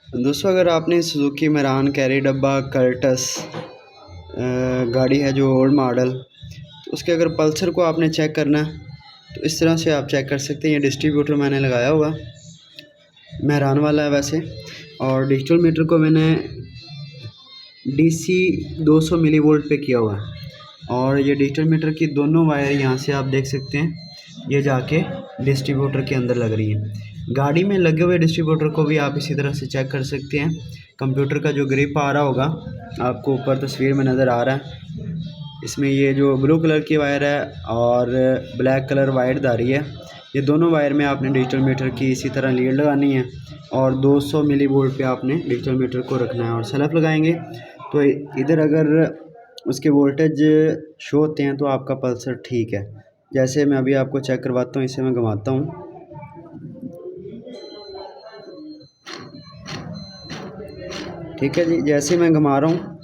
दोस्तों अगर आपने सुजुकी मेरान कैरी डब्बा कर्टस गाड़ी है जो ओल्ड मॉडल, तो उसके अगर पल्सर को आपने चेक करना है तो इस तरह से आप चेक कर सकते हैं। ये डिस्ट्रीब्यूटर मैंने लगाया हुआ मेहरान वाला है वैसे, और डिजिटल मीटर को मैंने DC 200 मिली वोल्ट पे किया हुआ है। और ये डिजिटल मीटर की दोनों वायर यहाँ से आप देख सकते हैं, ये जाके डिस्ट्रीब्यूटर के अंदर लग रही है। गाड़ी में लगे हुए डिस्ट्रीब्यूटर को भी आप इसी तरह से चेक कर सकते हैं। कंप्यूटर का जो ग्रिप आ रहा होगा आपको ऊपर तस्वीर में नज़र आ रहा है, इसमें ये जो ब्लू कलर की वायर है और ब्लैक कलर वायर आ रही है, ये दोनों वायर में आपने डिजिटल मीटर की इसी तरह लीड लगानी है और 200 मिली वोल्ट पे आपने डिजिटल मीटर को रखना है। और सेल्फ लगाएंगे तो इधर अगर उसके वोल्टेज शो होते हैं तो आपका पल्सर ठीक है। जैसे मैं अभी आपको चेक करवाता हूँ, इसे मैं घुमाता हूँ। ठीक है जी, जैसे मैं घुमा रहा हूँ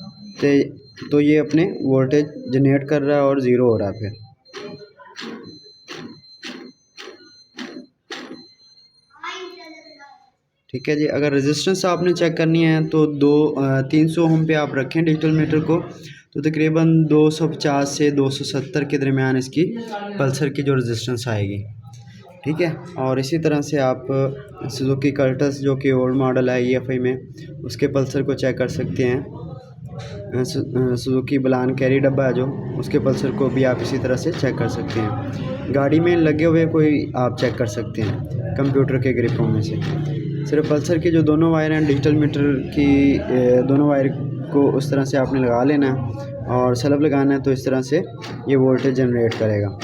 तो ये अपने वोल्टेज जनरेट कर रहा है और ज़ीरो हो रहा है फिर। ठीक है जी, अगर रेजिस्टेंस आपने चेक करनी है तो 300 ओम पे आप रखें डिजिटल मीटर को, तो तकरीबन 250 से 270 के दरमियान इसकी पल्सर की जो रेजिस्टेंस आएगी। ठीक है, और इसी तरह से आप सुजुकी कर्टस जो कि ओल्ड मॉडल है EFI में, उसके पल्सर को चेक कर सकते हैं। सुजुकी बलान कैरी डब्बा है जो, उसके पल्सर को भी आप इसी तरह से चेक कर सकते हैं। गाड़ी में लगे हुए कोई आप चेक कर सकते हैं कंप्यूटर के ग्रिपों में से। सिर्फ पल्सर की जो दोनों वायर हैं डिजिटल मीटर की, दोनों वायर को उस तरह से आपने लगा लेना है और सेल्फ लगाना है, तो इस तरह से ये वोल्टेज जनरेट करेगा।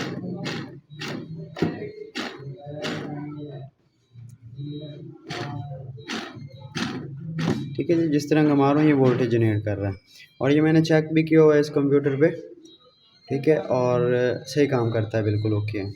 ठीक है जी, जिस तरह घुमा रहा हूँ ये वोल्टेज जनरेट कर रहा है और ये मैंने चेक भी किया हुआ है इस कंप्यूटर पे। ठीक है, और सही काम करता है, बिल्कुल ओके है।